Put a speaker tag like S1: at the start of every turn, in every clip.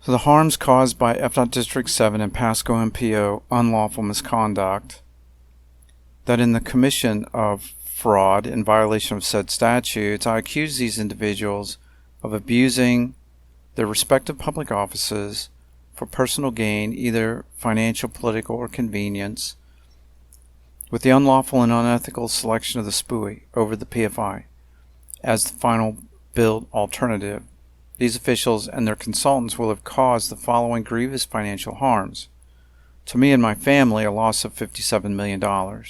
S1: So the harms caused by FDOT District 7 and Pasco MPO unlawful misconduct, that in the commission of fraud in violation of said statutes, I accuse these individuals of abusing their respective public offices for personal gain, either financial, political, or convenience, with the unlawful and unethical selection of the SPUI over the PFI as the final billed alternative. These officials and their consultants will have caused the following grievous financial harms. To me and my family, a loss of $57 million. A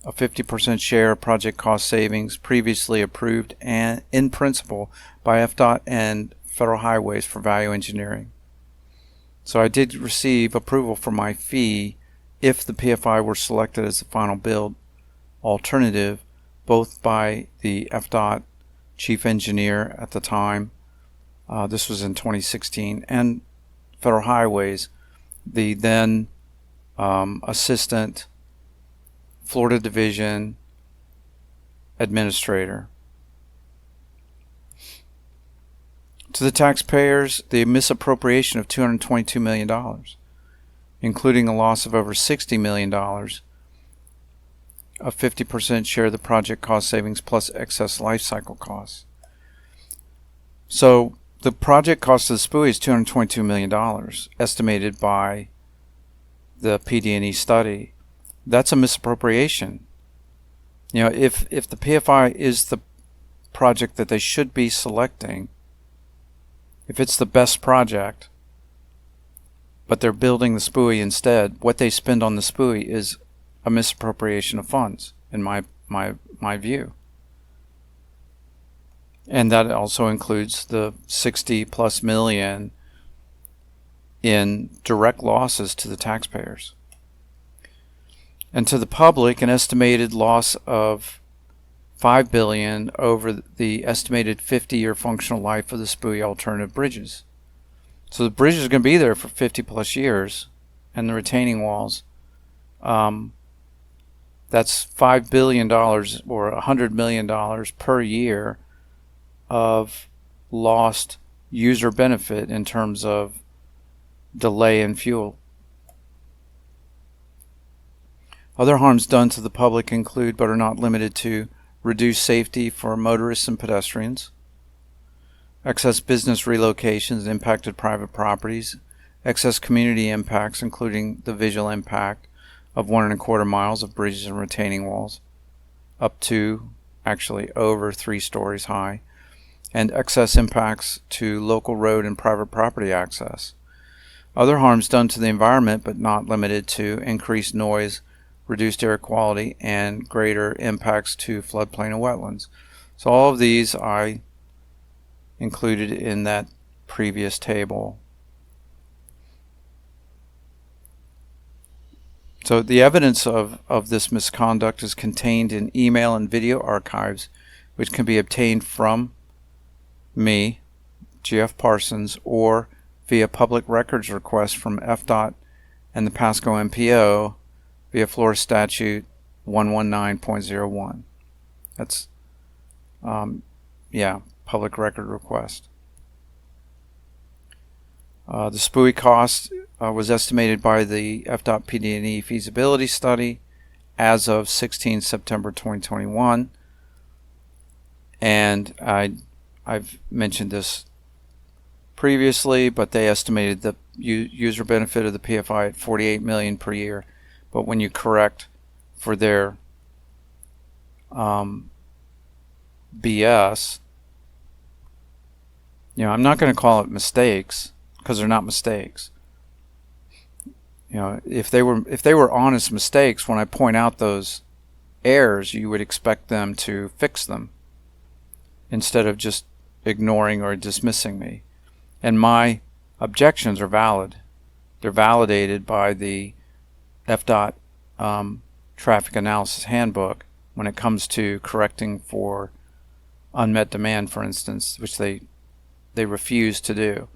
S1: 50% share of project cost savings previously approved and in principle by FDOT and Federal Highways for value engineering. So I did receive approval for my fee if the PFI were selected as the final build alternative, both by the FDOT chief engineer at the time, this was in 2016, and Federal Highways, the then assistant Florida Division administrator. To the taxpayers, the misappropriation of $222 million, including a loss of over $60 million, a 50% share of the project cost savings plus excess life cycle costs. So the project cost of the SPUI is $222 million, estimated by the PD&E study. That's a misappropriation. You know, if the PFI is the project that they should be selecting, if it's the best project, but they're building the SPUI instead, what they spend on the SPUI is a misappropriation of funds, in my view. And that also includes the 60 plus million in direct losses to the taxpayers. And to the public, an estimated loss of $5 billion over the estimated 50-year functional life of the SPUI alternative bridges. So the bridges are going to be there for 50 plus years, and the retaining walls, that's $5 billion or $100 million per year of lost user benefit in terms of delay in fuel. Other harms done to the public include, but are not limited to, reduced safety for motorists and pedestrians, excess business relocations impacted private properties, excess community impacts including the visual impact of 1.25 miles of bridges and retaining walls, up to actually over 3 stories high, and excess impacts to local road and private property access. Other harms done to the environment, but not limited to, increased noise, reduced air quality, and greater impacts to floodplain and wetlands. So all of these I included in that previous table. So the evidence of this misconduct is contained in email and video archives, which can be obtained from me, G.F. Parsons, or via public records request from FDOT and the Pasco MPO via Florida Statute 119.01. That's, public record request. The SPUI cost was estimated by the FDOT PD&E feasibility study as of 16 September 2021. And I've mentioned this previously, but they estimated the user benefit of the PFI at $48 million per year. But when you correct for their BS, I'm not going to call it mistakes because they're not mistakes. If they were honest mistakes, when I point out those errors, you would expect them to fix them instead of just ignoring or dismissing me. And my objections are valid. They're validated by the FDOT Traffic Analysis Handbook when it comes to correcting for unmet demand, for instance, which they refuse to do.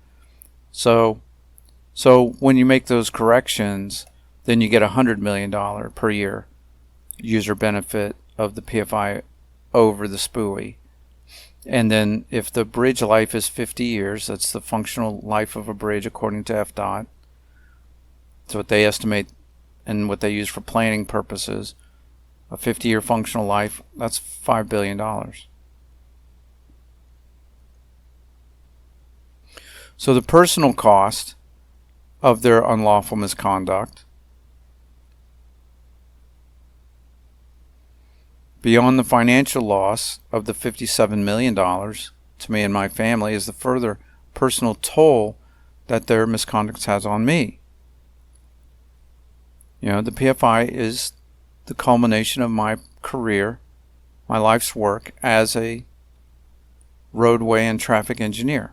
S1: So when you make those corrections, then you get $100 million per year user benefit of the PFI over the SPUI. And then if the bridge life is 50 years, that's the functional life of a bridge according to FDOT. That's what they estimate and what they use for planning purposes. A 50-year functional life, that's $5 billion. So the personal cost of their unlawful misconduct, beyond the financial loss of the $57 million to me and my family, is the further personal toll that their misconduct has on me. The PFI is the culmination of my career, my life's work as a roadway and traffic engineer.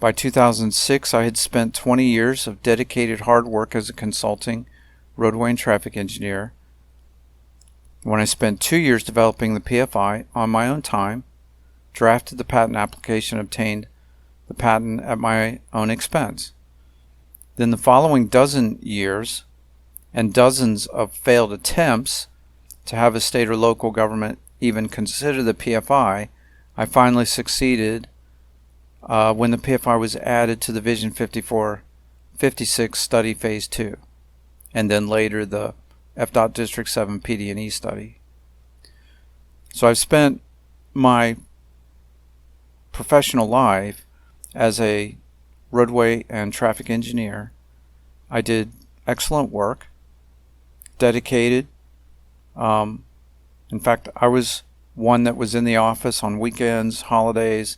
S1: By 2006, I had spent 20 years of dedicated hard work as a consulting roadway and traffic engineer. When I spent 2 years developing the PFI on my own time, drafted the patent application, obtained the patent at my own expense. Then the following dozen years and dozens of failed attempts to have a state or local government even consider the PFI, I finally succeeded when the PFI was added to the Vision 5456 study phase 2, and then later the FDOT District 7 PD&E study. So I've spent my professional life as a roadway and traffic engineer. I did excellent work, dedicated. In fact, I was one that was in the office on weekends, holidays,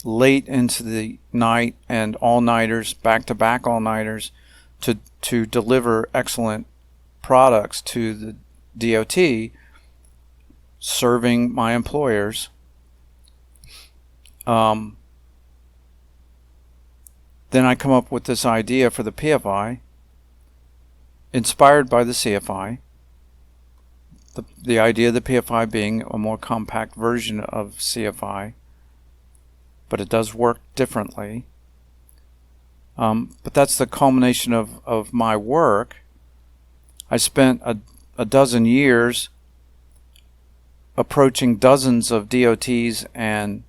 S1: late into the night, and all-nighters, back-to-back all-nighters, to deliver excellent products to the DOT, serving my employers. Then I come up with this idea for the PFI, inspired by the CFI. The idea of the PFI being a more compact version of CFI, but it does work differently. But that's the culmination of my work. I spent a dozen years approaching dozens of DOTs and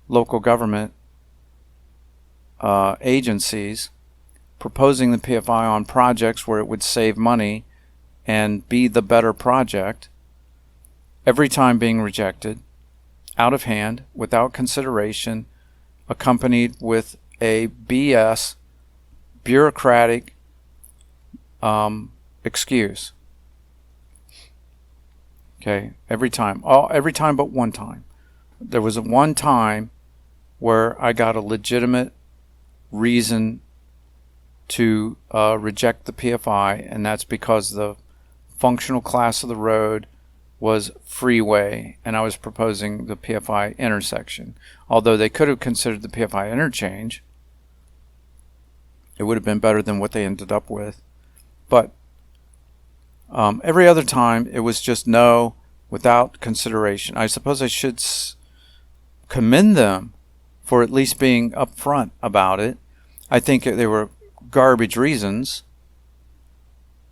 S1: local government agencies, proposing the PFI on projects where it would save money and be the better project, every time being rejected, out of hand, without consideration, accompanied with a BS, bureaucratic excuse. Okay, every time but one time. There was one time where I got a legitimate reason to reject the PFI, and that's because the functional class of the road was freeway, and I was proposing the PFI intersection. Although they could have considered the PFI interchange, it would have been better than what they ended up with. But every other time, it was just no, without consideration. I suppose I should commend them for at least being upfront about it. I think they were garbage reasons.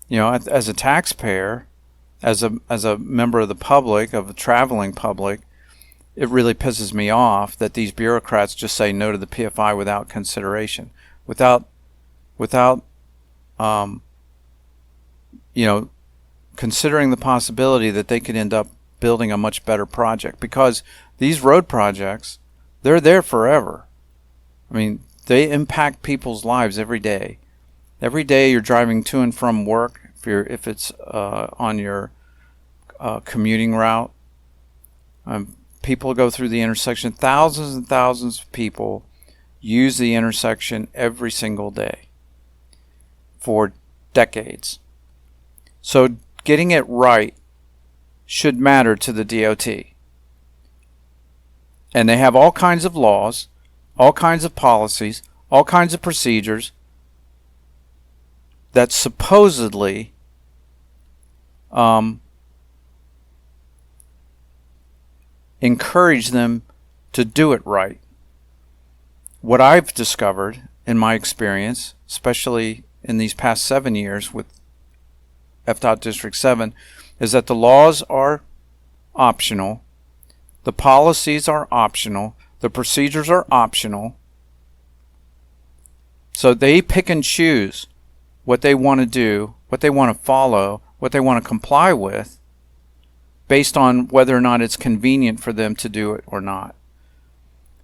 S1: As a taxpayer, as a member of the public, of the traveling public, it really pisses me off that these bureaucrats just say no to the PFI without consideration, without considering the possibility that they could end up building a much better project. Because these road projects, they're there forever. I mean, they impact people's lives every day. Every day you're driving to and from work, if it's on your commuting route. People go through the intersection. Thousands and thousands of people use the intersection every single day for decades. So getting it right should matter to the DOT. And they have all kinds of laws, all kinds of policies, all kinds of procedures that supposedly encourage them to do it right. What I've discovered in my experience, especially in these past 7 years with FDOT District 7, is that the laws are optional. The policies are optional. The procedures are optional. So they pick and choose what they want to do, what they want to follow, what they want to comply with, based on whether or not it's convenient for them to do it or not.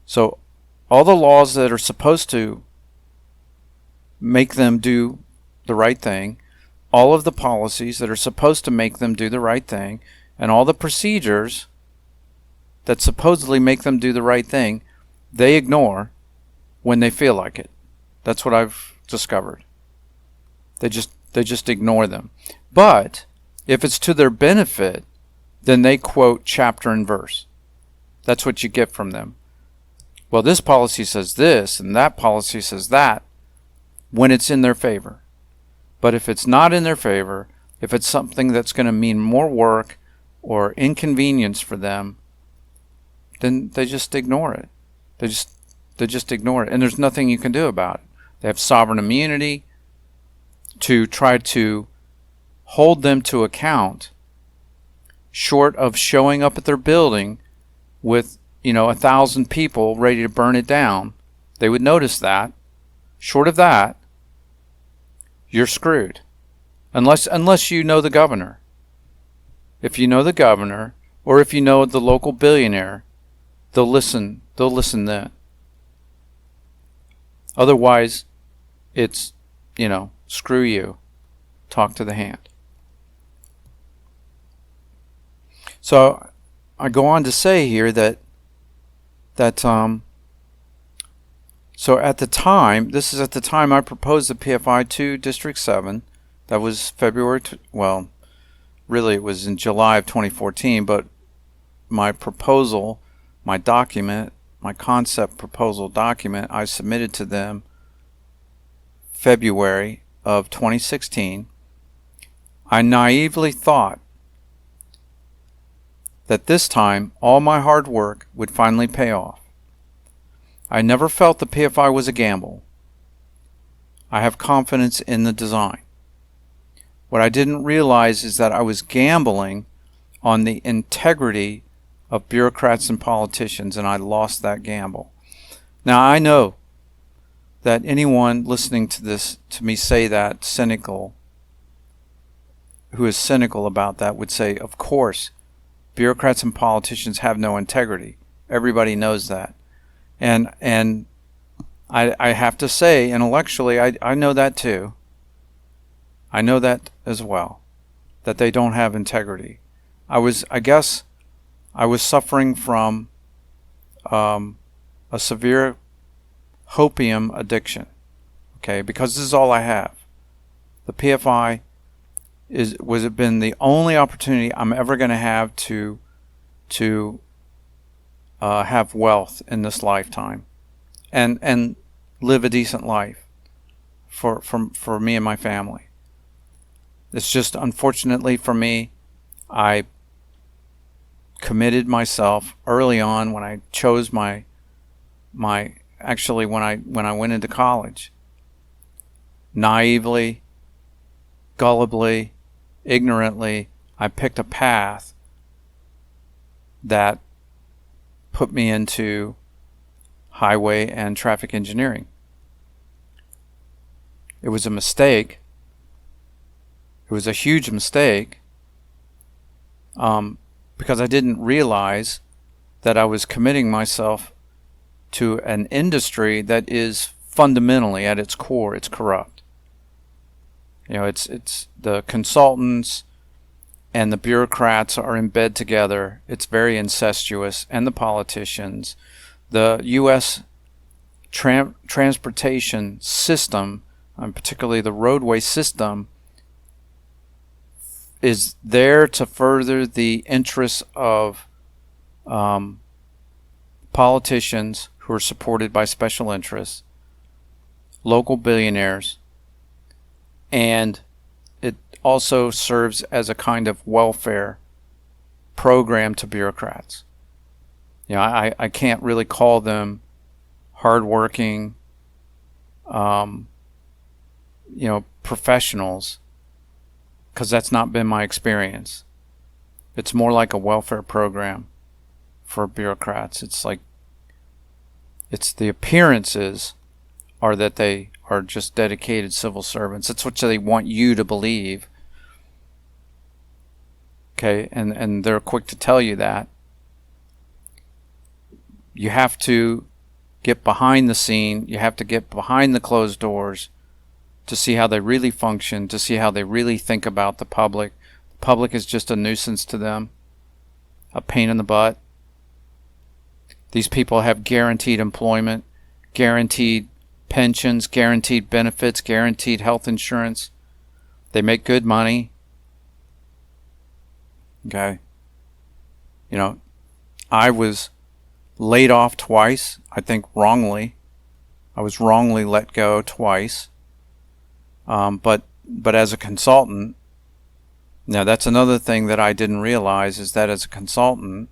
S1: So all the laws that are supposed to make them do the right thing, all of the policies that are supposed to make them do the right thing, and all the procedures that supposedly make them do the right thing, they ignore when they feel like it. That's what I've discovered. They just ignore them. But if it's to their benefit, then they quote chapter and verse. That's what you get from them. Well, this policy says this, and that policy says that, when it's in their favor. But if it's not in their favor, if it's something that's going to mean more work or inconvenience for them, then they just ignore it. They just ignore it, and there's nothing you can do about it. They have sovereign immunity to try to hold them to account, short of showing up at their building with 1,000 people ready to burn it down. They would notice that. Short of that, you're screwed. Unless you know the governor. If you know the governor, or if you know the local billionaire, they'll listen then. Otherwise, it's, screw you. Talk to the hand. So I go on to say here that so at the time, this is at the time I proposed the PFI to District 7. That was February, really it was in July of 2014, but my proposal, my document, my concept proposal document, I submitted to them February of 2016. I naively thought that this time all my hard work would finally pay off. I never felt the PFI was a gamble. I have confidence in the design. What I didn't realize is that I was gambling on the integrity of bureaucrats and politicians, and I lost that gamble. Now I know that anyone listening to this, to me say that, who is cynical about that, would say, of course, bureaucrats and politicians have no integrity. Everybody knows that. And I have to say, intellectually, I know that too. I know that as well, that they don't have integrity. I guess I was suffering from a severe hopium addiction, okay, because this is all I have. The PFI was it been the only opportunity I'm ever going to have to have wealth in this lifetime, and live a decent life for me and my family. It's just, unfortunately for me, I committed myself early on when I chose when I went into college. Naively, gullibly, ignorantly, I picked a path that put me into highway and traffic engineering. It was a mistake. It was a huge mistake, because I didn't realize that I was committing myself to an industry that is fundamentally, at its core, it's corrupt. It's the consultants and the bureaucrats are in bed together. It's very incestuous, and the politicians. The U.S. transportation system, particularly the roadway system, is there to further the interests of politicians who are supported by special interests, local billionaires, and it also serves as a kind of welfare program to bureaucrats. I can't really call them hardworking, professionals, because that's not been my experience. It's more like a welfare program for bureaucrats. It's the appearances are that they are just dedicated civil servants. That's what they want you to believe. Okay, and they're quick to tell you that. You have to get behind the scene. You have to get behind the closed doors to see how they really function, to see how they really think about the public. The public is just a nuisance to them, a pain in the butt. These people have guaranteed employment, guaranteed pensions, guaranteed benefits, guaranteed health insurance. They make good money. Okay. You know, I was laid off twice, I think wrongly. I was wrongly let go twice. But as a consultant, now that's another thing that I didn't realize, is that as a consultant,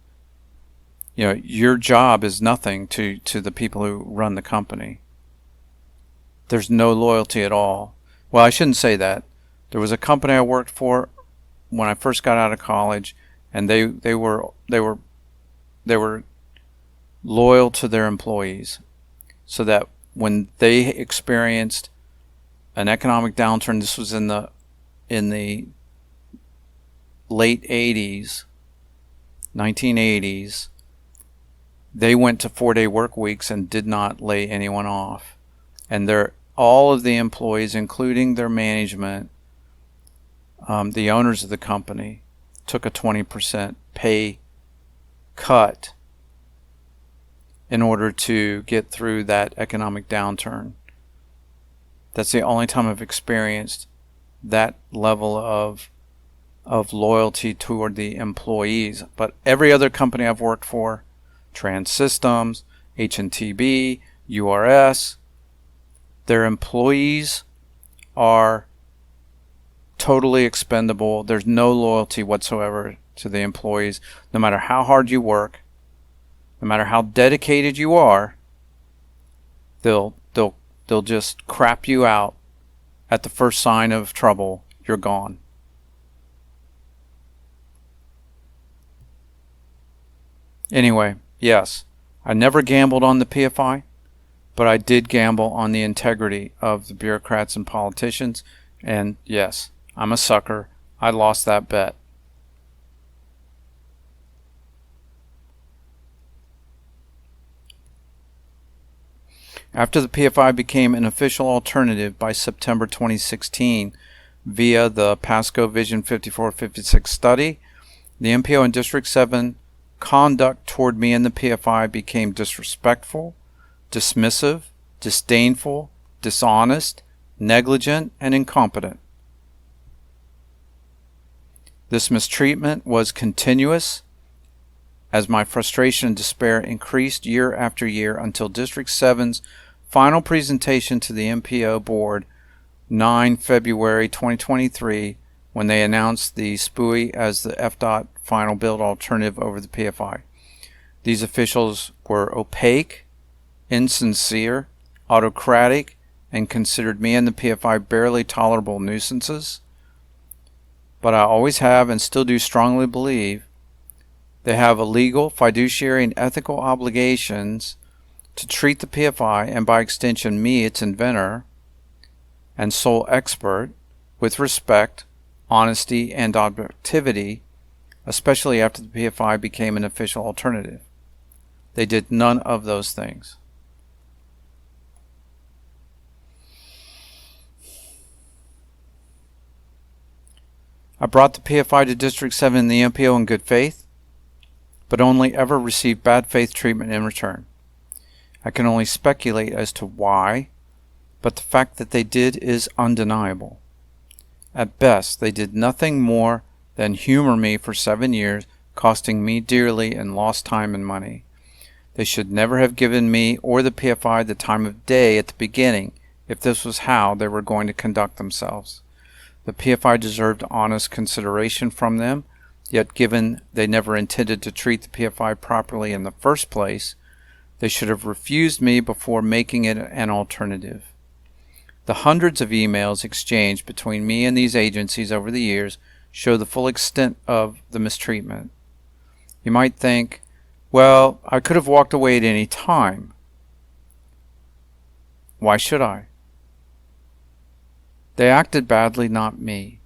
S1: you know, your job is nothing to the people who run the company. There's no loyalty at all. Well, I shouldn't say that. There was a company I worked for when I first got out of college, and they were loyal to their employees, so that when they experienced an economic downturn, this was in the late 80s, 1980s, they went to 4-day work weeks and did not lay anyone off. And all of the employees, including their management, the owners of the company, took a 20% pay cut in order to get through that economic downturn. That's the only time I've experienced that level of loyalty toward the employees. But every other company I've worked for, Trans Systems, H&TB, URS, their employees are totally expendable. There's no loyalty whatsoever to the employees. No matter how hard you work, no matter how dedicated you are, they'll just crap you out. At the first sign of trouble, you're gone. Anyway, yes, I never gambled on the PFI, but I did gamble on the integrity of the bureaucrats and politicians. And yes, I'm a sucker. I lost that bet. After the PFI became an official alternative by September 2016 via the Pasco Vision 5456 study, the MPO and District 7 conduct toward me and the PFI became disrespectful, dismissive, disdainful, dishonest, negligent, and incompetent. This mistreatment was continuous as my frustration and despair increased year after year until District 7's final presentation to the MPO board 9 February 2023, when they announced the SPUI as the FDOT final billed alternative over the PFI. These officials were opaque, insincere, autocratic, and considered me and the PFI barely tolerable nuisances. But I always have and still do strongly believe they have a legal, fiduciary, and ethical obligations to treat the PFI, and by extension me, its inventor and sole expert, with respect, honesty, and objectivity, especially after the PFI became an official alternative. They did none of those things. I brought the PFI to District 7 and the MPO in good faith, but only ever received bad faith treatment in return. I can only speculate as to why, but the fact that they did is undeniable. At best, they did nothing more than humor me for 7 years, costing me dearly in lost time and money. They should never have given me or the PFI the time of day at the beginning if this was how they were going to conduct themselves. The PFI deserved honest consideration from them, yet given they never intended to treat the PFI properly in the first place, they should have refused me before making it an alternative. The hundreds of emails exchanged between me and these agencies over the years show the full extent of the mistreatment. You might think Well, I could have walked away at any time. Why should I? They acted badly, not me.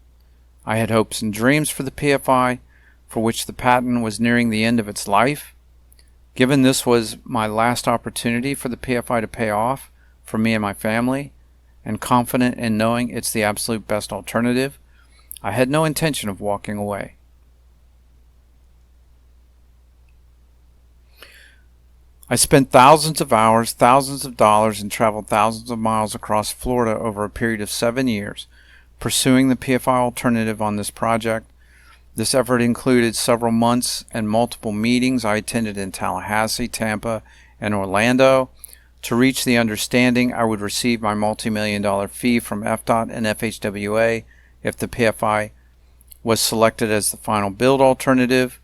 S1: I had hopes and dreams for the PFI, for which the patent was nearing the end of its life. Given this was my last opportunity for the PFI to pay off for me and my family, and confident in knowing it's the absolute best alternative, I had no intention of walking away. I spent thousands of hours, thousands of dollars, and traveled thousands of miles across Florida over a period of 7 years, pursuing the PFI alternative on this project. This effort included several months and multiple meetings I attended in Tallahassee, Tampa, and Orlando to reach the understanding I would receive my multi-million-dollar fee from FDOT and FHWA if the PFI was selected as the final build alternative.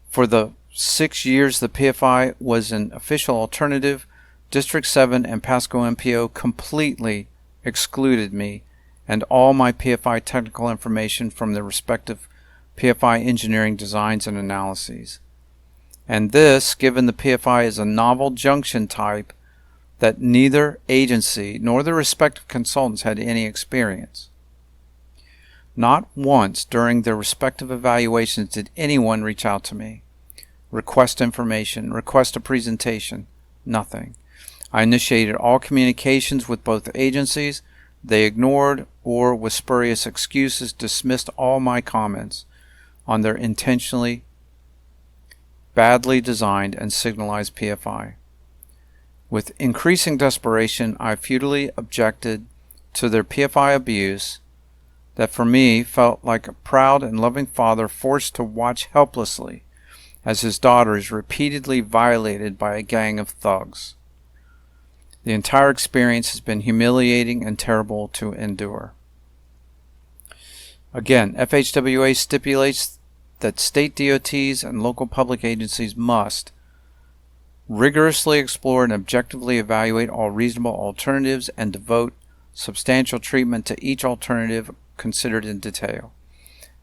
S1: For the 6 years the PFI was an official alternative, District 7 and Pasco MPO completely excluded me and all my PFI technical information from their respective PFI engineering designs and analyses. And this, given the PFI is a novel junction type that neither agency nor the respective consultants had any experience. Not once during their respective evaluations did anyone reach out to me, request information, request a presentation, nothing. I initiated all communications with both agencies. They ignored or with spurious excuses dismissed all my comments on their intentionally badly designed and signalized PFI. With increasing desperation, I futilely objected to their PFI abuse that for me felt like a proud and loving father forced to watch helplessly as his daughter is repeatedly violated by a gang of thugs. The entire experience has been humiliating and terrible to endure. Again, FHWA stipulates that state DOTs and local public agencies must rigorously explore and objectively evaluate all reasonable alternatives and devote substantial treatment to each alternative considered in detail.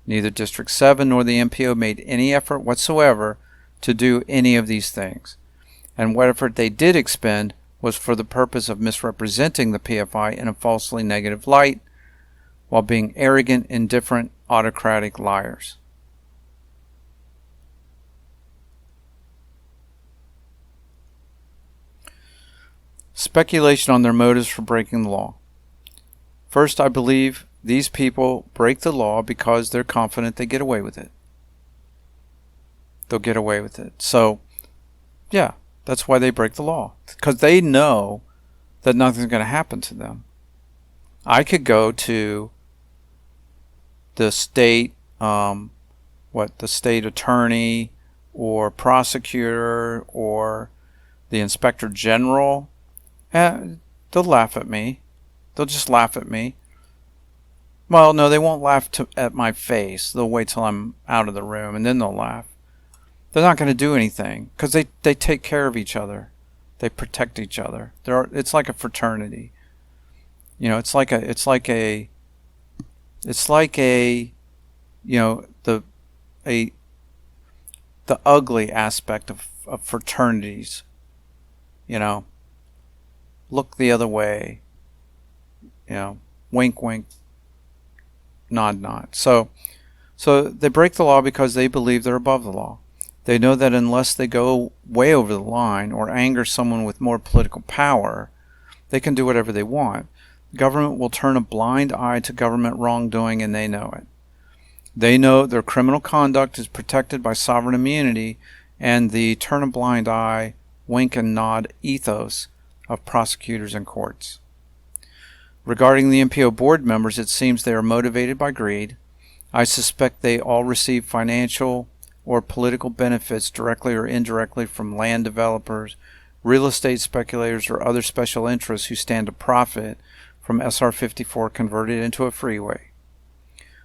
S1: Neither District 7 nor the MPO made any effort whatsoever to do any of these things, and what effort they did expend was for the purpose of misrepresenting the PFI in a falsely negative light, while being arrogant, indifferent, autocratic liars. Speculation on their motives for breaking the law. First, I believe these people break the law because they're confident they get away with it. They'll get away with it. So, yeah, that's why they break the law. Because they know that nothing's going to happen to them. I could go to the state, the state attorney or prosecutor or the inspector general, and they'll laugh at me. They'll just laugh at me. Well, no, they won't laugh at my face. They'll wait till I'm out of the room and then they'll laugh. They're not going to do anything because they take care of each other. They protect each other. It's like a fraternity. You know, it's like a the ugly aspect of fraternities. You know, look the other way. You know, wink, wink, nod, nod. So they break the law because they believe they're above the law. They know that unless they go way over the line or anger someone with more political power, they can do whatever they want. The government will turn a blind eye to government wrongdoing, and they know it. They know their criminal conduct is protected by sovereign immunity and the turn a blind eye, wink and nod ethos of prosecutors and courts. Regarding the MPO board members, it seems they are motivated by greed. I suspect they all receive financial or political benefits directly or indirectly from land developers, real estate speculators, or other special interests who stand to profit from SR 54 converted into a freeway.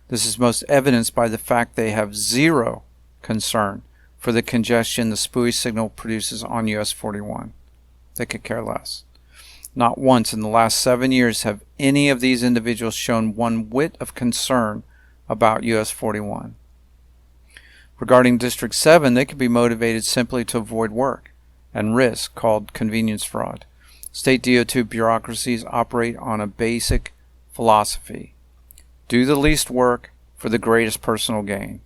S1: This is most evidenced by the fact they have zero concern for the congestion the SPUI signal produces on US 41. They could care less. Not once in the last 7 years have any of these individuals shown one whit of concern about US 41. Regarding District 7, they could be motivated simply to avoid work and risk, called convenience fraud. State DOT bureaucracies operate on a basic philosophy: do the least work for the greatest personal gain.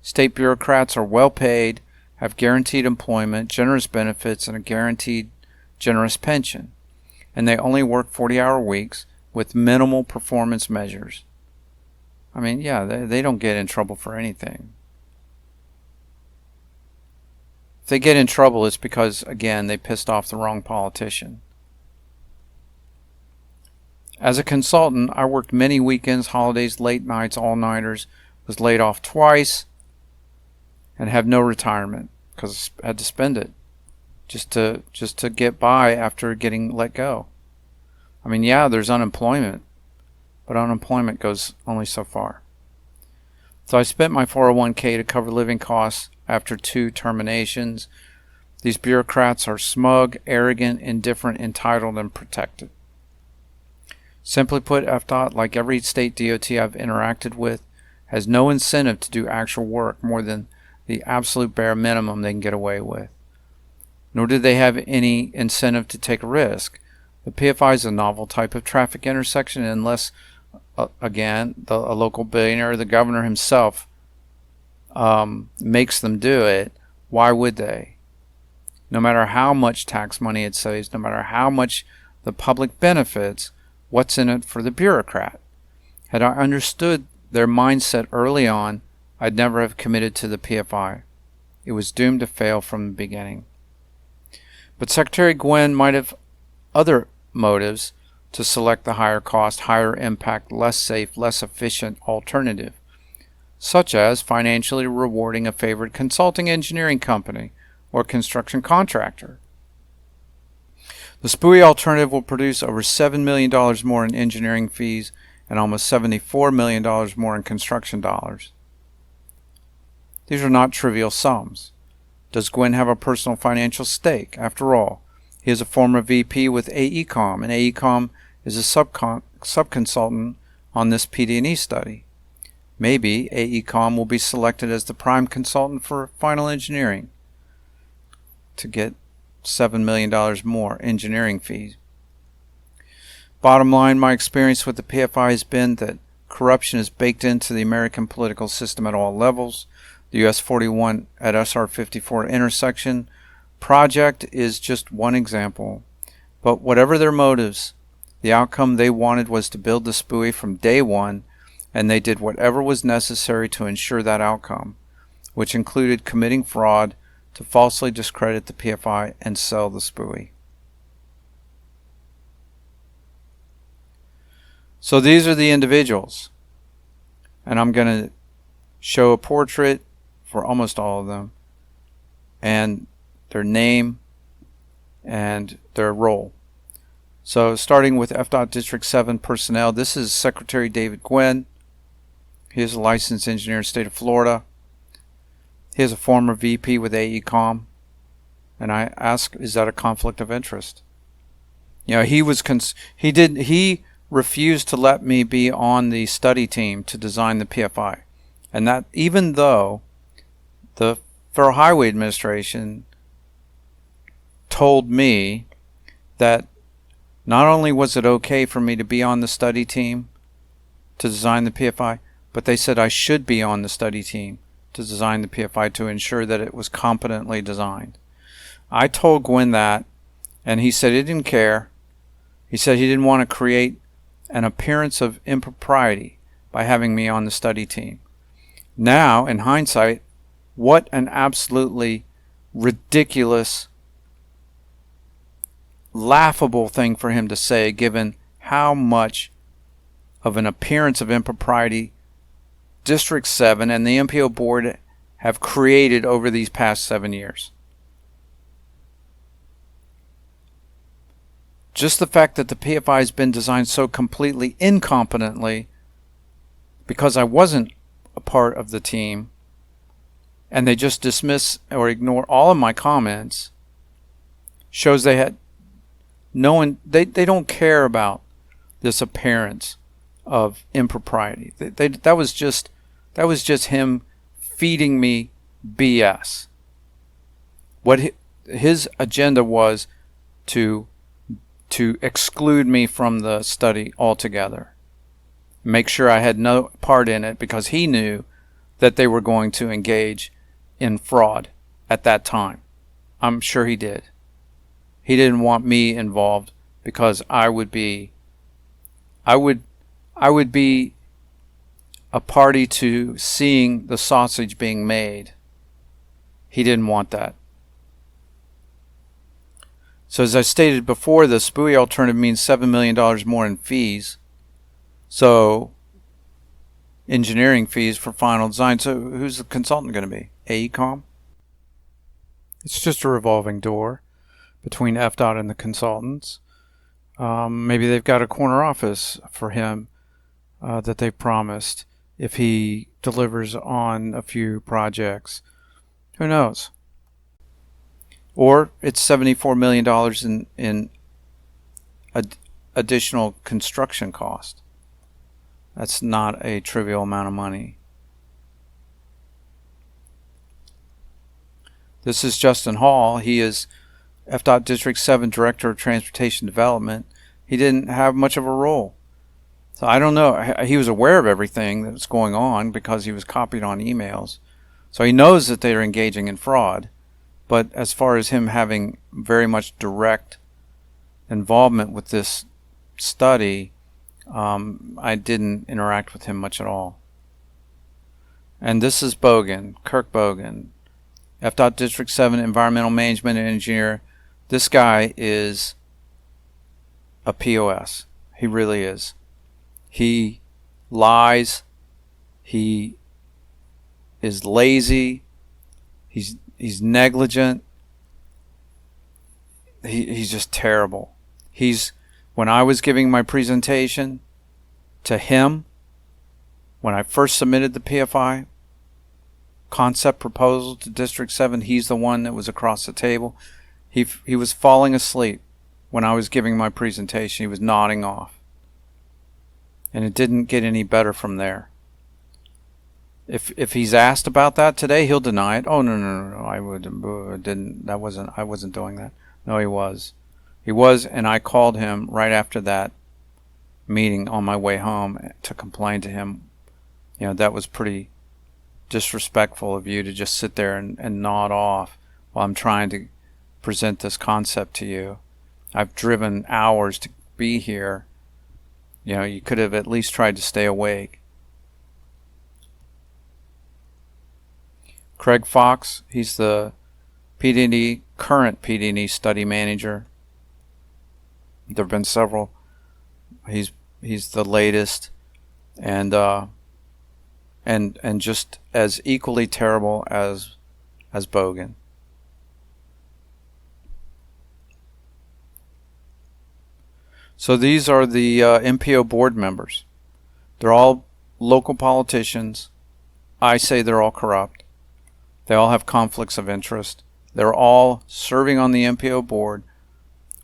S1: State bureaucrats are well paid, have guaranteed employment, generous benefits, and a guaranteed generous pension, and they only work 40-hour weeks with minimal performance measures. I mean, yeah, they don't get in trouble for anything. If they get in trouble, it's because, again, they pissed off the wrong politician. As a consultant, I worked many weekends, holidays, late nights, all-nighters, was laid off twice, and have no retirement because I had to spend it just to get by after getting let go. I mean, yeah, there's unemployment, but unemployment goes only so far. So I spent my 401k to cover living costs after 2 terminations. These bureaucrats are smug, arrogant, indifferent, entitled, and protected. Simply put, FDOT, like every state DOT I've interacted with, has no incentive to do actual work more than the absolute bare minimum they can get away with. Nor do they have any incentive to take a risk. The PFI is a novel type of traffic intersection, and unless, again, a local billionaire or the governor himself makes them do it, why would they? No matter how much tax money it saves, no matter how much the public benefits, what's in it for the bureaucrat? Had I understood their mindset early on, I'd never have committed to the PFI. It was doomed to fail from the beginning. But Secretary Gwynne might have other motives to select the higher cost, higher impact, less safe, less efficient alternative, such as financially rewarding a favored consulting engineering company or construction contractor. The SPUI alternative will produce over $7 million more in engineering fees and almost $74 million more in construction dollars. These are not trivial sums. Does Gwynne have a personal financial stake? After all, he is a former VP with AECOM, and AECOM is a subconsultant on this PD&E study. Maybe AECOM will be selected as the prime consultant for final engineering to get $7 million more engineering fees. Bottom line, my experience with the PFI has been that corruption is baked into the American political system at all levels. The US 41 at SR 54 intersection project is just one example. But whatever their motives, the outcome they wanted was to build the SPUI from day one, and they did whatever was necessary to ensure that outcome, which included committing fraud to falsely discredit the PFI and sell the SPUI. So these are the individuals, and I'm going to show a portrait for almost all of them, and their name and their role. So starting with FDOT District 7 personnel, this is Secretary David Gwynne. He is a licensed engineer in the state of Florida. He is a former VP with AECOM. And I ask, is that a conflict of interest? You know, he refused to let me be on the study team to design the PFI. And that even though the Federal Highway Administration told me that not only was it okay for me to be on the study team to design the PFI, but they said I should be on the study team to design the PFI to ensure that it was competently designed. I told Gwynne that, and he said he didn't care. He said he didn't want to create an appearance of impropriety by having me on the study team. Now, in hindsight, what an absolutely ridiculous, laughable thing for him to say, given how much of an appearance of impropriety District 7 and the MPO board have created over these past 7 years. Just the fact that the PFI has been designed so completely incompetently because I wasn't a part of the team, and they just dismiss or ignore all of my comments, shows they had no one. They don't care about this appearance of impropriety. That was just him feeding me BS. What his agenda was to exclude me from the study altogether. Make sure I had no part in it, because he knew that they were going to engage in fraud at that time. I'm sure he did. He didn't want me involved because I would be a party to seeing the sausage being made. He didn't want that. So as I stated before, the SPUI alternative means $7 million more in fees. So engineering fees for final design. So who's the consultant going to be? AECOM? It's just a revolving door between FDOT and the consultants. Maybe they've got a corner office for him that they promised if he delivers on a few projects. Who knows? Or it's $74 million in additional construction cost. That's not a trivial amount of money. This is Justin Hall. He is FDOT District 7 Director of Transportation Development. He didn't have much of a role. So I don't know. He was aware of everything that's going on because he was copied on emails. So he knows that they are engaging in fraud. But as far as him having very much direct involvement with this study, I didn't interact with him much at all. And this is Bogan, Kirk Bogan, FDOT District 7 Environmental Management Engineer. This guy is a POS. He really is. He lies. He is lazy. He's negligent. He's just terrible. When I was giving my presentation to him, when I first submitted the PFI concept proposal to District 7, he's the one that was across the table. He was falling asleep when I was giving my presentation. He was nodding off. And it didn't get any better from there. If he's asked about that today, he'll deny it. Oh no, I wasn't doing that. No, he was. He was, and I called him right after that meeting on my way home to complain to him. You know, that was pretty disrespectful of you to just sit there and nod off while I'm trying to present this concept to you. I've driven hours to be here. You know, you could have at least tried to stay awake. Craig Fox, he's the current PD&E study manager. There have been several. He's the latest, and just as equally terrible as Bogan. So these are the MPO board members. They're all local politicians. I say they're all corrupt. They all have conflicts of interest. They're all serving on the MPO board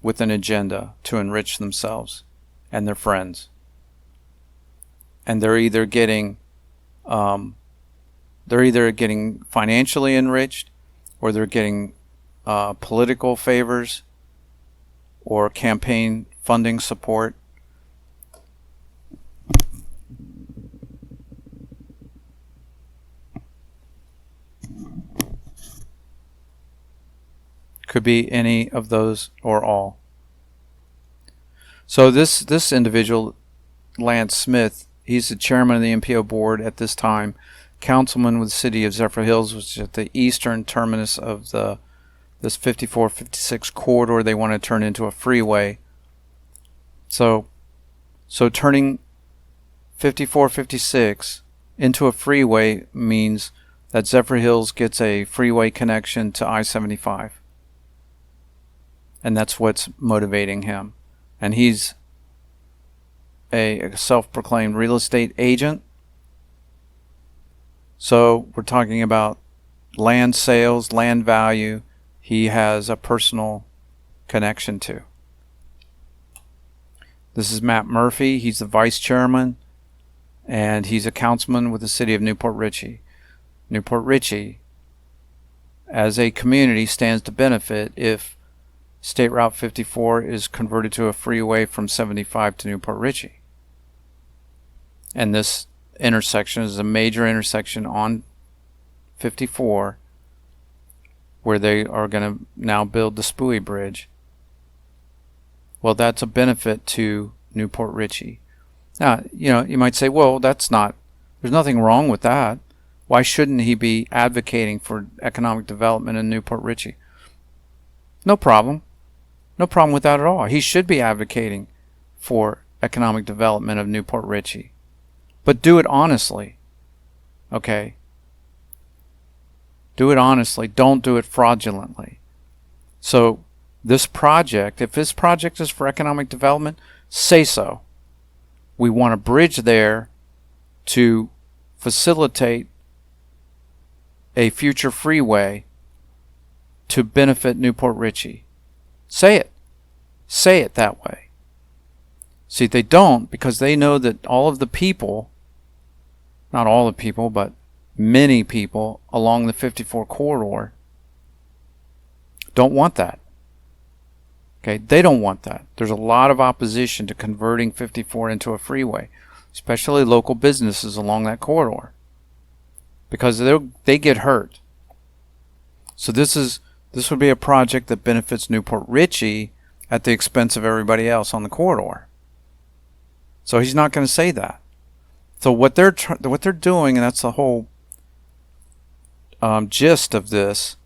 S1: with an agenda to enrich themselves and their friends. And they're either getting financially enriched, or they're getting political favors or campaign funding support. Could be any of those or all. So this individual, Lance Smith, he's the chairman of the MPO board at this time, councilman with the city of Zephyr Hills, which is at the eastern terminus of this 54-56 corridor they want to turn into a freeway. So turning 54-56 into a freeway means that Zephyr Hills gets a freeway connection to I-75. And that's what's motivating him. And he's a self-proclaimed real estate agent. So we're talking about land sales, land value. He has a personal connection to. This is Matt Murphy. He's the vice chairman, and he's a councilman with the city of Newport Richey. Newport Richey as a community stands to benefit if State Route 54 is converted to a freeway from 75 to Newport Richey. And this intersection is a major intersection on 54 where they are going to now build the Spooey Bridge. Well, that's a benefit to Newport Richey. Now, you might say, well, there's nothing wrong with that. Why shouldn't he be advocating for economic development in Newport Richey? No problem. No problem with that at all. He should be advocating for economic development of Newport Richey. But do it honestly. Okay? Do it honestly. Don't do it fraudulently. So, this project, if this project is for economic development, say so. We want a bridge there to facilitate a future freeway to benefit Newport Richey. Say it. Say it that way. See, they don't, because they know that all of the people, not all the people, but many people along the 54 corridor don't want that. Okay, they don't want that. There's a lot of opposition to converting 54 into a freeway, especially local businesses along that corridor, because they get hurt. So this would be a project that benefits Newport Richey at the expense of everybody else on the corridor. So he's not going to say that. So what they're doing, and that's the whole gist of this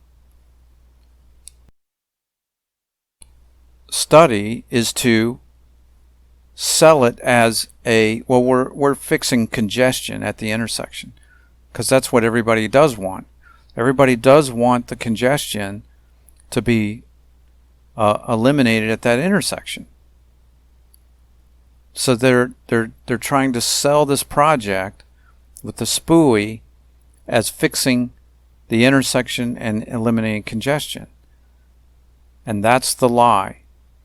S1: study, is to sell it as we're fixing congestion at the intersection, because that's what everybody does want. Everybody does want the congestion to be eliminated at that intersection. So they're trying to sell this project with the Spooey as fixing the intersection and eliminating congestion. And that's the lie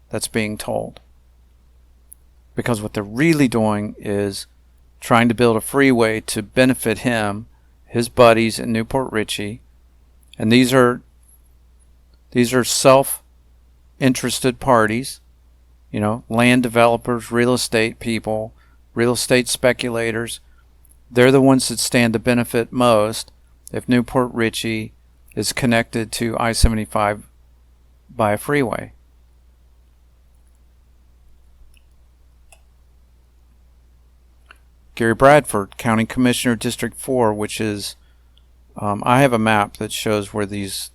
S1: that's being told. Because what they're really doing is trying to build a freeway to benefit him, his buddies in Newport Richey, and these are self-interested parties, land developers, real estate people, real estate speculators. They're the ones that stand to benefit most if Newport Richey is connected to I-75 by a freeway. Gary Bradford, County Commissioner, District 4, which is, I have a map that shows where these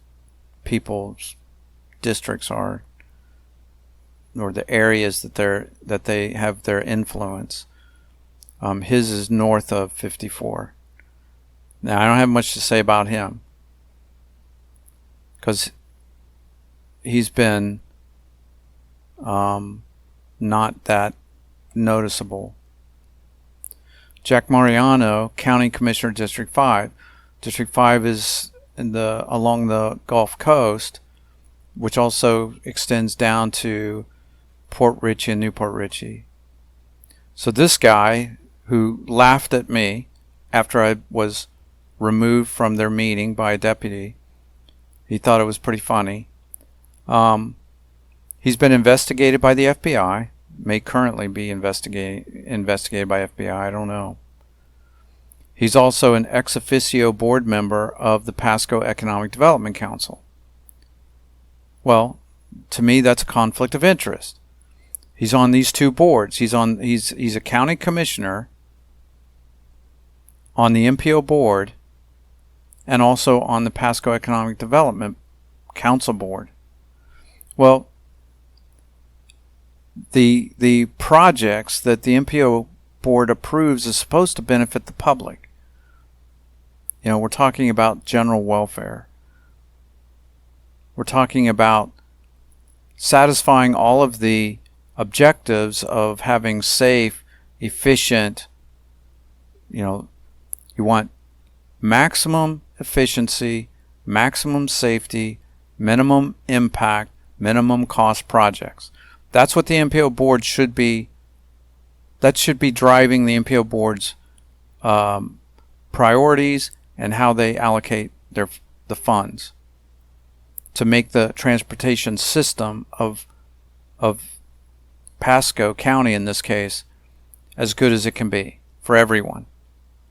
S1: people's districts are, or the areas that they have their influence. His is north of 54. Now, I don't have much to say about him, because he's been not that noticeable. Jack Mariano, County Commissioner, District 5. District 5 is along the Gulf Coast, which also extends down to Port Richey and Newport Richey. So this guy, who laughed at me after I was removed from their meeting by a deputy, he thought it was pretty funny. He's been investigated by the FBI, may currently be investigated by FBI, I don't know. He's also an ex officio board member of the Pasco Economic Development Council. Well, to me, that's a conflict of interest. He's on these two boards. He's a county commissioner on the MPO board and also on the Pasco Economic Development Council board. Well, the projects that the MPO board approves is supposed to benefit the public. We're talking about general welfare. We're talking about satisfying all of the objectives of having safe, efficient, you want maximum efficiency, maximum safety, minimum impact, minimum cost projects. That's what the MPO board should be. That should be driving the MPO board's priorities and how they allocate the funds. to make the transportation system of Pasco County in this case as good as it can be for everyone,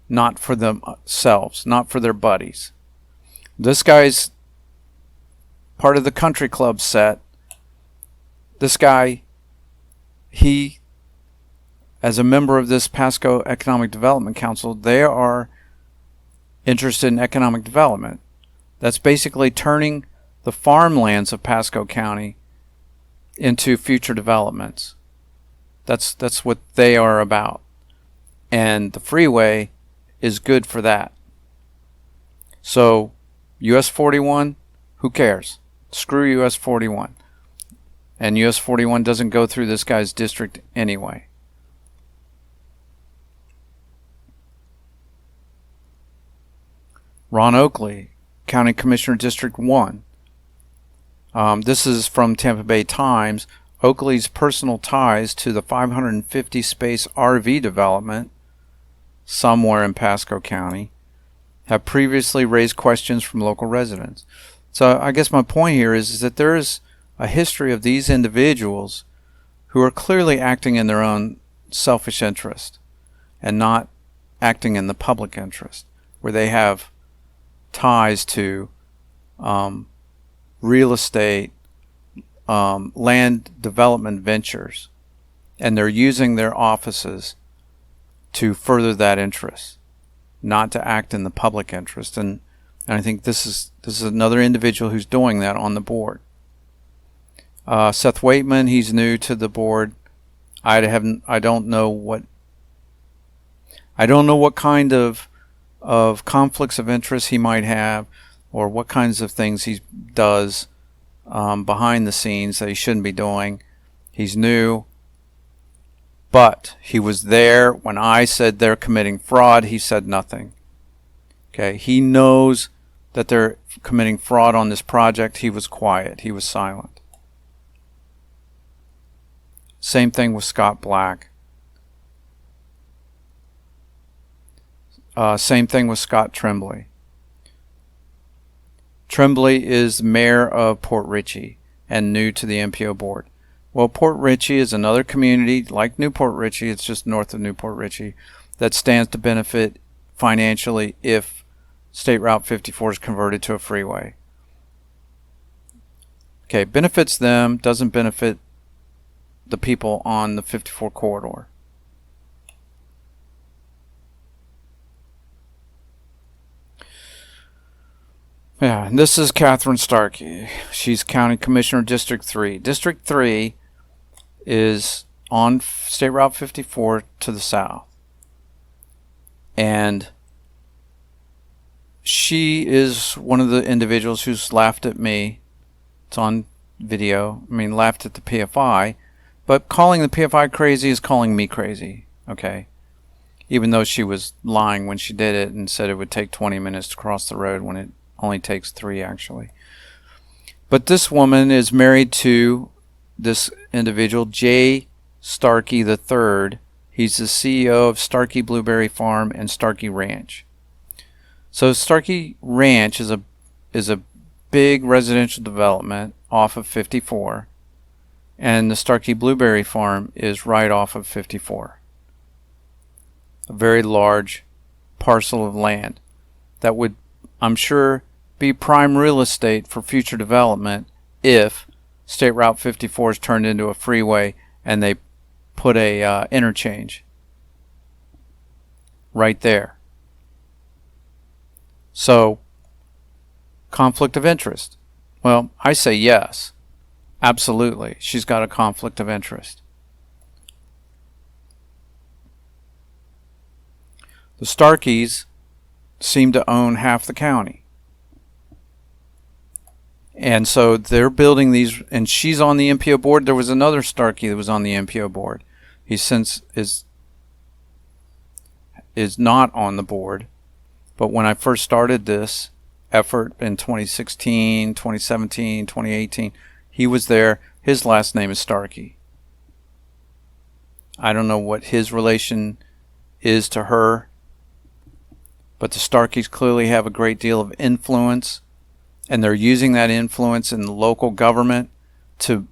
S1: not for themselves, not for their buddies. This guy's part of the country club set. This guy, he, as a member of this Pasco Economic Development Council, they are interested in economic development. That's basically turning the farmlands of Pasco County into future developments. That's what they are about. And the freeway is good for that. So, US 41, who cares? Screw US 41. And US 41 doesn't go through this guy's district anyway. Ron Oakley, County Commissioner, District 1. This is from Tampa Bay Times. Oakley's personal ties to the 550-space RV development somewhere in Pasco County have previously raised questions from local residents. So I guess my point here is that there is a history of these individuals who are clearly acting in their own selfish interest and not acting in the public interest, where they have ties to real estate, land development ventures, and they're using their offices to further that interest, not to act in the public interest. And I think this is another individual who's doing that on the board. Seth Waitman, he's new to the board. I don't know what kind of conflicts of interest he might have, or what kinds of things he does behind the scenes that he shouldn't be doing. He's new, but he was there when I said they're committing fraud. He said nothing. Okay, he knows that they're committing fraud on this project. He was quiet. He was silent. Same thing with Scott Black. Same thing with Scott Tremblay. Tremblay is mayor of Port Richey and new to the MPO board. Well, Port Richey is another community like Newport Richey. It's just north of Newport Richey that stands to benefit financially if State Route 54 is converted to a freeway. Okay, benefits them, doesn't benefit the people on the 54 corridor. Yeah, and this is Catherine Starkey. She's County Commissioner, District 3. District 3 is on State Route 54 to the south. And she is one of the individuals who's laughed at me. It's on video. Laughed at the PFI. But calling the PFI crazy is calling me crazy. Okay? Even though she was lying when she did it and said it would take 20 minutes to cross the road when it only takes 3 actually. But this woman is married to this individual, Jay Starkey III. He's the CEO of Starkey Blueberry Farm and Starkey Ranch. So Starkey Ranch is a big residential development off of 54, and the Starkey Blueberry Farm is right off of 54. A very large parcel of land that would, I'm sure, be prime real estate for future development if State Route 54 is turned into a freeway and they put a interchange right there. So, conflict of interest. Well, I say yes. Absolutely. She's got a conflict of interest. The Starkeys seem to own half the county. And so they're building these, and she's on the MPO board. There was another Starkey that was on the MPO board. He since is not on the board. But when I first started this effort in 2016, 2017, 2018, he was there. His last name is Starkey. I don't know what his relation is to her, but the Starkeys clearly have a great deal of influence and they're using that influence in the local government to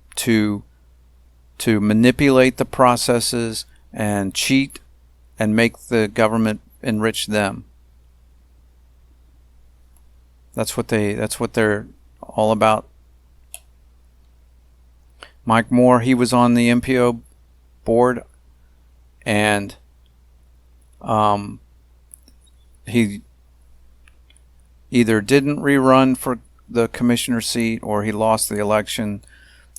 S1: manipulate the processes and cheat and make the government enrich them. That's what they're all about. Mike Moore, he was on the MPO board, and he either didn't rerun for the commissioner seat or he lost the election.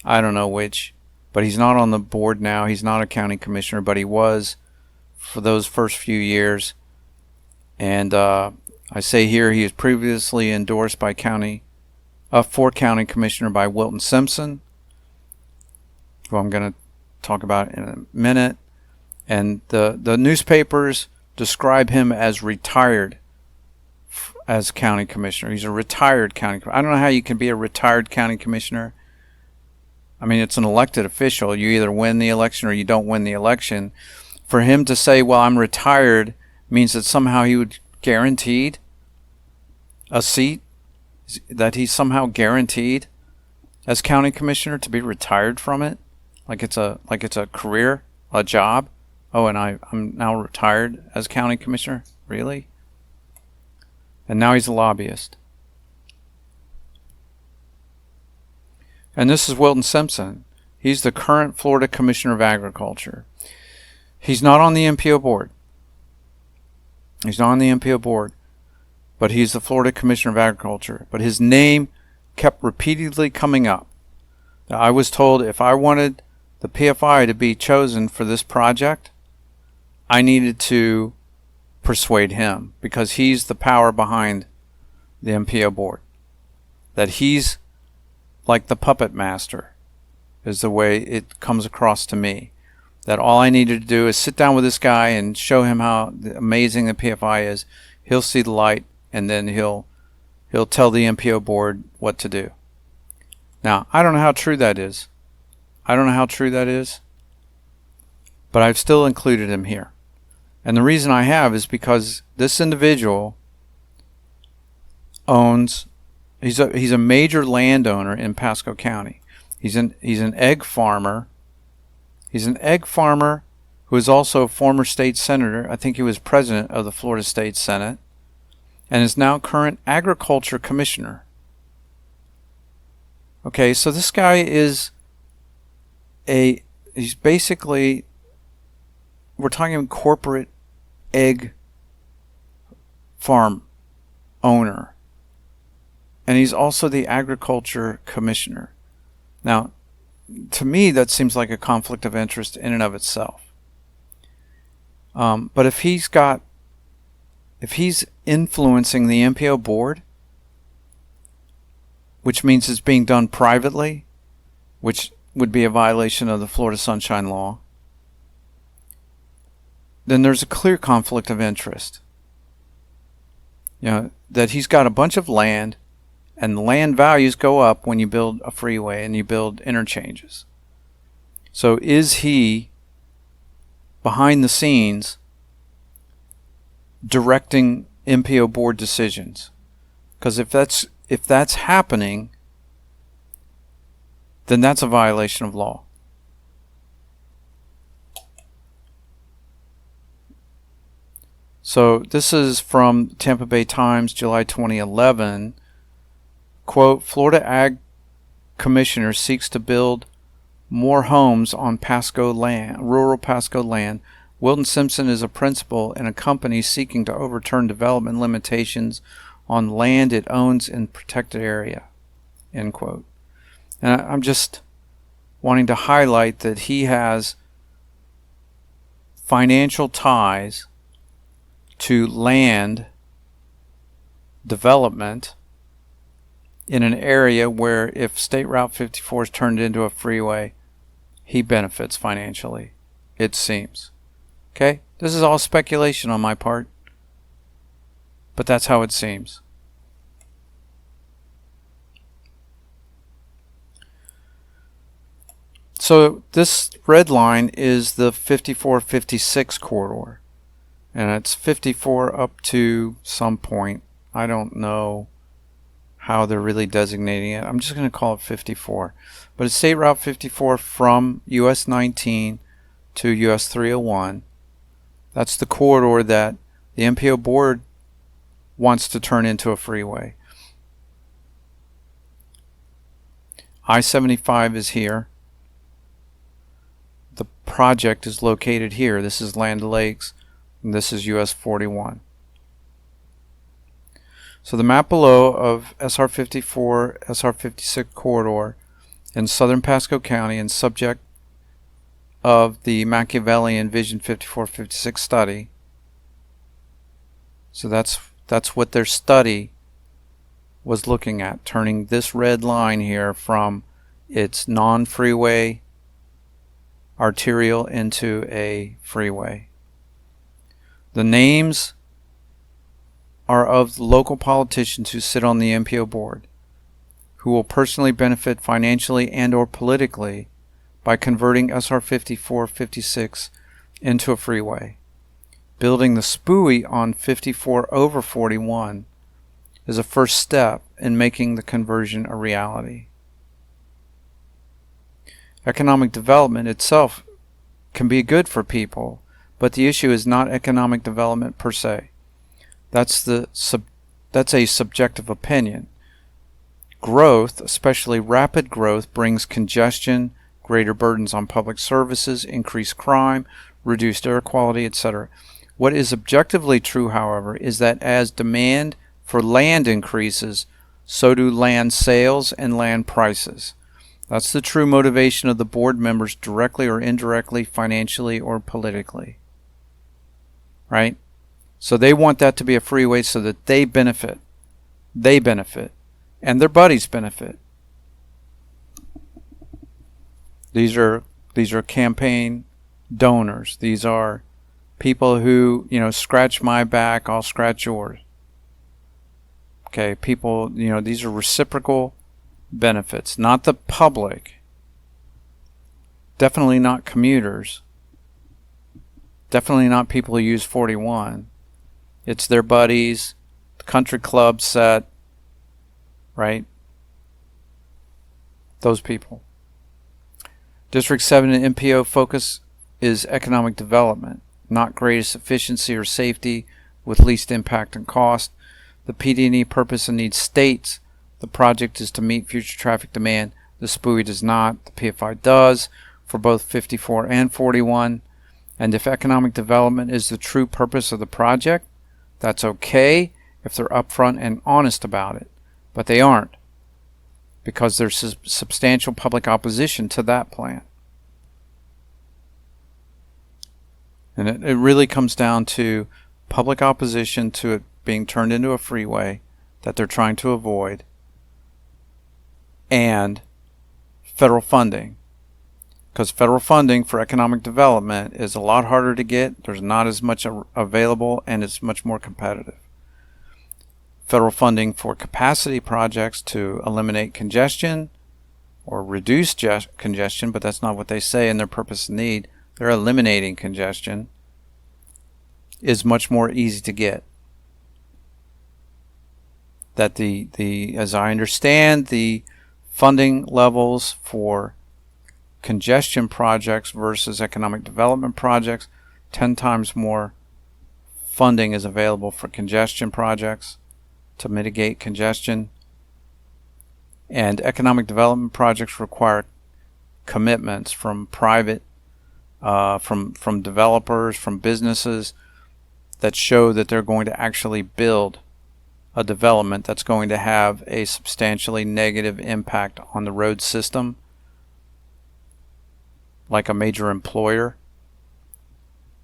S1: I don't know which, but he's not on the board now. He's not a county commissioner, but he was for those first few years. And I say here he is previously endorsed by for county commissioner by Wilton Simpson, who I'm going to talk about in a minute. And the newspapers describe him as retired as county commissioner. He's a retired county. I don't know how you can be a retired county commissioner. I mean, it's an elected official. You either win the election or you don't win the election. For him to say, well, I'm retired, means that somehow he would guaranteed a seat, that he's somehow guaranteed as county commissioner to be retired from it, like it's a career, a job. Oh, and I'm now retired as county commissioner? Really? And now he's a lobbyist. And this is Wilton Simpson. He's the current Florida Commissioner of Agriculture. He's not on the MPO board. He's not on the MPO board, but he's the Florida Commissioner of Agriculture. But his name kept repeatedly coming up. Now, I was told if I wanted the PFI to be chosen for this project, I needed to persuade him, because he's the power behind the MPO board. That he's like the puppet master, is the way it comes across to me. That all I needed to do is sit down with this guy and show him how amazing the PFI is. He'll see the light, and then he'll tell the MPO board what to do. Now, I don't know how true that is. But I've still included him here. And the reason I have is because this individual he's a major landowner in Pasco County. He's an egg farmer. He's an egg farmer who is also a former state senator. I think he was president of the Florida State Senate, and is now current agriculture commissioner. Okay, so this guy is he's basically, we're talking corporate egg farm owner. And he's also the agriculture commissioner. Now, to me, that seems like a conflict of interest in and of itself. But if he's influencing the MPO board, which means it's being done privately, which would be a violation of the Florida Sunshine Law, then there's a clear conflict of interest. That he's got a bunch of land, and the land values go up when you build a freeway and you build interchanges. So is he behind the scenes directing MPO board decisions? Because if that's happening, then that's a violation of law. So this is from Tampa Bay Times, July 2011. Quote, Florida Ag Commissioner seeks to build more homes on Pasco land, rural Pasco land. Wilton Simpson is a principal in a company seeking to overturn development limitations on land it owns in protected area. End quote. And I'm just wanting to highlight that he has financial ties to land development in an area where if State Route 54 is turned into a freeway, he benefits financially, it seems. Okay? This is all speculation on my part, but that's how it seems. So this red line is the 54-56 corridor, and it's 54 up to some point. I don't know how they're really designating it. I'm just going to call it 54. But it's State Route 54 from US 19 to US 301. That's the corridor that the MPO board wants to turn into a freeway. I-75 is here. The project is located here. This is Land O'Lakes, and this is US 41. So the map below of SR 54, SR 56 corridor in southern Pasco County and subject of the Machiavellian Vision 54-56 study. So that's what their study was looking at, turning this red line here from its non-freeway arterial into a freeway. The names are of local politicians who sit on the MPO board, who will personally benefit financially and or politically by converting SR 54-56 into a freeway. Building the SPUI on 54 over 41 is a first step in making the conversion a reality. Economic development itself can be good for people, but the issue is not economic development per se. That's a subjective opinion. Growth, especially rapid growth, brings congestion, greater burdens on public services, increased crime, reduced air quality, etc. What is objectively true, however, is that as demand for land increases, so do land sales and land prices. That's the true motivation of the board members, directly or indirectly, financially or politically. Right? So they want that to be a freeway so that they benefit. They benefit. And their buddies benefit. These are campaign donors. These are people who, scratch my back, I'll scratch yours. Okay, people, these are reciprocal benefits, not the public. Definitely not commuters. Definitely not people who use 41. It's their buddies, the country club set, right? Those people. District 7 and MPO focus is economic development, not greatest efficiency or safety with least impact and cost. The PD&E purpose and needs states the project is to meet future traffic demand. The SPUI does not. The PFI does for both 54 and 41. And if economic development is the true purpose of the project, that's okay if they're upfront and honest about it. But they aren't, because there's substantial public opposition to that plan. And it really comes down to public opposition to it being turned into a freeway that they're trying to avoid, and federal funding. Because federal funding for economic development is a lot harder to get, there's not as much available, and it's much more competitive. Federal funding for capacity projects to eliminate congestion or reduce congestion, but that's not what they say in their purpose and need. They're eliminating congestion, is much more easy to get. That as I understand, the funding levels for congestion projects versus economic development projects, 10 times more funding is available for congestion projects to mitigate congestion. And economic development projects require commitments from private, from developers, from businesses that show that they're going to actually build a development that's going to have a substantially negative impact on the road system, like a major employer.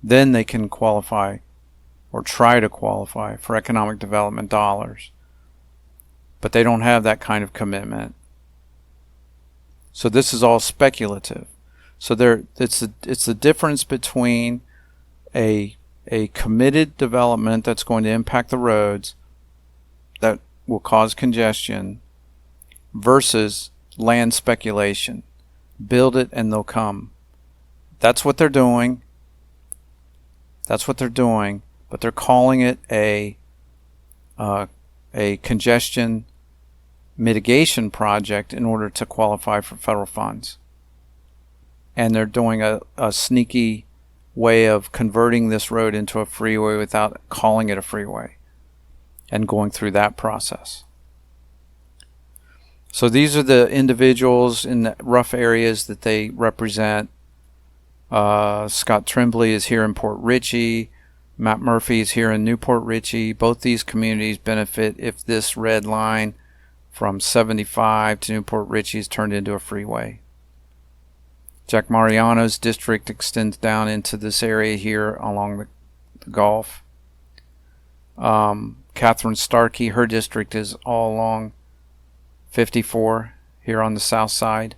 S1: Then they can qualify or try to qualify for economic development dollars. But they don't have that kind of commitment. So this is all speculative. So it's the difference between a committed development that's going to impact the roads, that will cause congestion, versus land speculation. Build it and they'll come. That's what they're doing. That's what they're doing, but they're calling it a congestion mitigation project in order to qualify for federal funds. And they're doing a sneaky way of converting this road into a freeway without calling it a freeway and going through that process. So these are the individuals in the rough areas that they represent. Scott Tremblay is here in Port Richey. Matt Murphy is here in Newport Richey. Both these communities benefit if this red line from 75 to Newport Richey is turned into a freeway. Jack Mariano's district extends down into this area here along the Gulf. Catherine Starkey, her district is all along 54 here on the south side.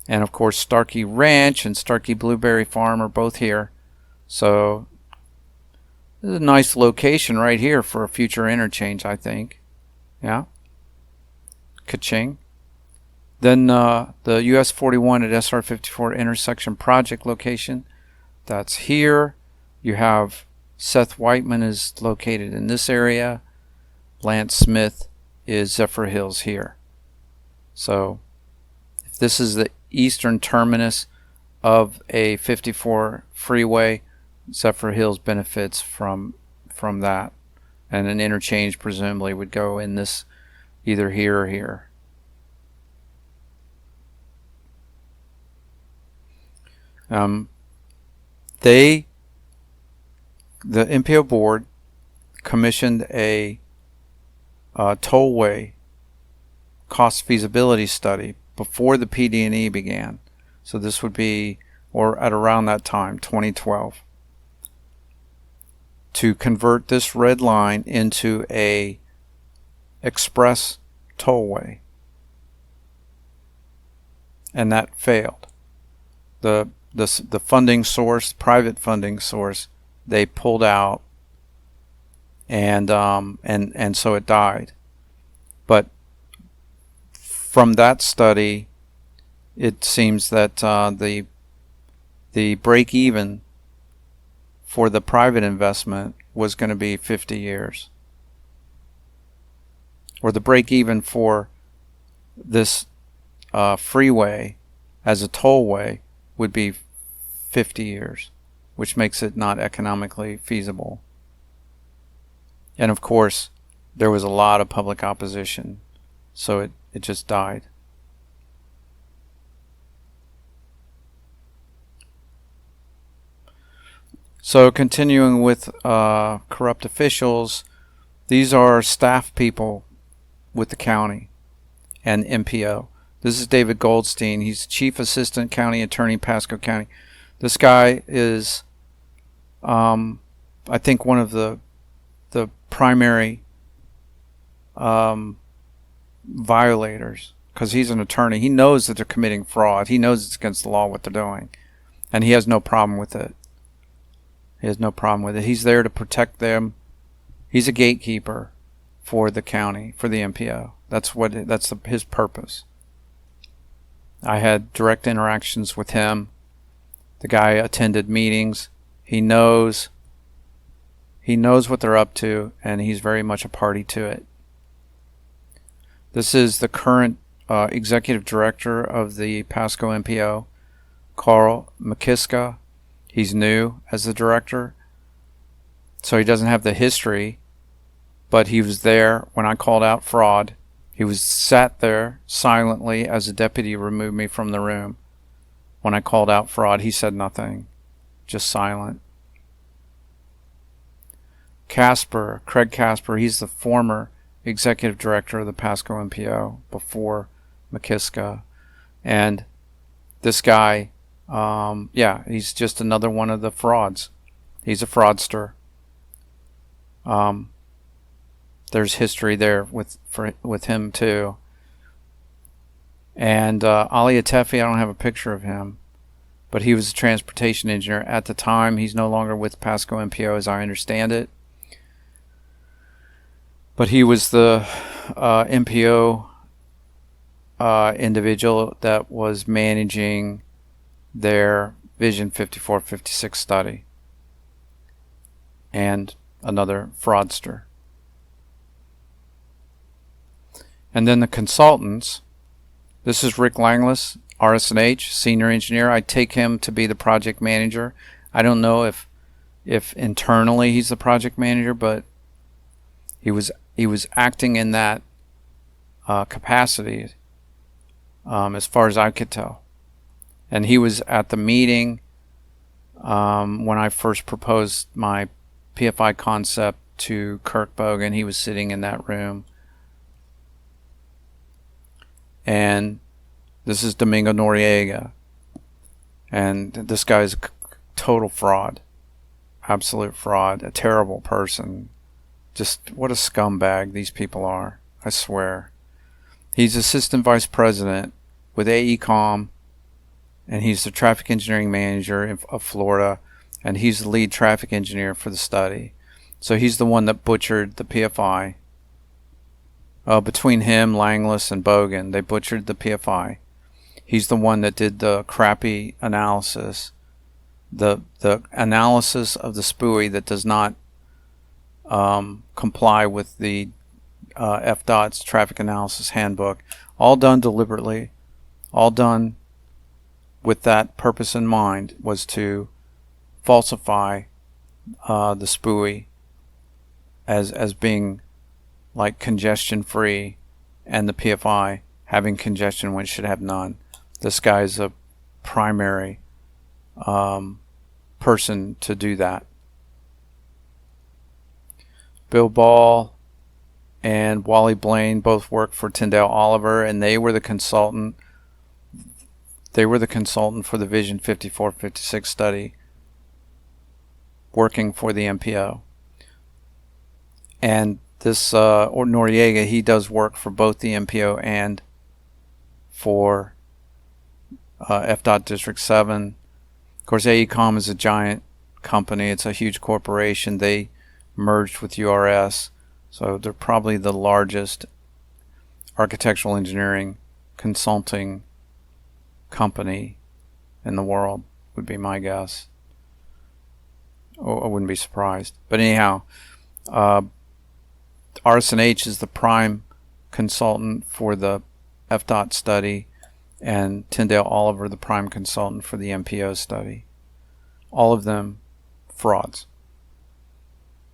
S1: And of course Starkey Ranch and Starkey Blueberry Farm are both here. So this is a nice location right here for a future interchange, I think. Yeah. Ka-ching. Then the US 41 at SR 54 intersection project location. That's here. You have Seth Whiteman is located in this area. Lance Smith is Zephyr Hills here. So if this is the eastern terminus of a 54 freeway, Zephyr Hills benefits from that. And an interchange presumably would go in this either here or here. The MPO board commissioned a tollway cost feasibility study before the PD&E began. So this would be, or at around that time, 2012, to convert this red line into a express tollway. And that failed. The funding source, private funding source, they pulled out, and so it died. But from that study, it seems that the break even for the private investment was going to be 50 years, or the break even for this freeway as a tollway would be 50 years, which makes it not economically feasible. And of course, there was a lot of public opposition, so it just died. So continuing with corrupt officials, these are staff people with the county and MPO. This is David Goldstein. He's Chief Assistant County Attorney, Pasco County. This guy is, I think, one of the primary violators, because he's an attorney. He knows that they're committing fraud. He knows it's against the law what they're doing, and he has no problem with it. He has no problem with it. He's there to protect them. He's a gatekeeper for the county, for the MPO. That's his purpose. I had direct interactions with him. The guy attended meetings. He knows what they're up to, and he's very much a party to it. This is the current executive director of the Pasco MPO, Carl McKiska. He's new as the director, so he doesn't have the history, but he was there when I called out fraud. He was sat there silently as the deputy removed me from the room. When I called out fraud, he said nothing, just silent. Craig Casper, he's the former executive director of the Pasco MPO before McKiska. And this guy, he's just another one of the frauds. He's a fraudster. There's history there with him too. And Ali Atefi, I don't have a picture of him, but he was a transportation engineer at the time. He's no longer with Pasco MPO as I understand it. But he was the MPO individual that was managing their Vision 5456 study, and another fraudster. And then the consultants, this is Rick Langlis, RS&H, senior engineer. I take him to be the project manager. I don't know if internally he's the project manager, but he was acting in that capacity as far as I could tell. And he was at the meeting when I first proposed my PFI concept to Kirk Bogan. He was sitting in that room. And this is Domingo Noriega. And this guy's a total fraud. Absolute fraud. A terrible person. Just what a scumbag these people are. I swear. He's assistant vice president with AECOM, and he's the traffic engineering manager of Florida, and he's the lead traffic engineer for the study. So he's the one that butchered the PFI. Between him, Langlis, and Bogan, they butchered the PFI. He's the one that did the crappy analysis, the analysis of the SPUI that does not comply with the FDOT's traffic analysis handbook. All done deliberately, all done with that purpose in mind, was to falsify the SPUI as being like congestion free, and the PFI having congestion when it should have none. This guy is a primary person to do that. Bill Ball and Wally Blaine both worked for Tyndale Oliver, and they were the consultant. They were the consultant for the Vision 5456 study, working for the MPO. And this Noriega, he does work for both the MPO and for FDOT District 7. Of course, AECOM is a giant company. It's a huge corporation. They merged with URS, so they're probably the largest architectural engineering consulting company in the world, would be my guess. I wouldn't be surprised. But anyhow, RS&H is the prime consultant for the FDOT study, and Tyndale Oliver the prime consultant for the MPO study. All of them frauds.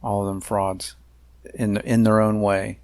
S1: All of them frauds in their own way.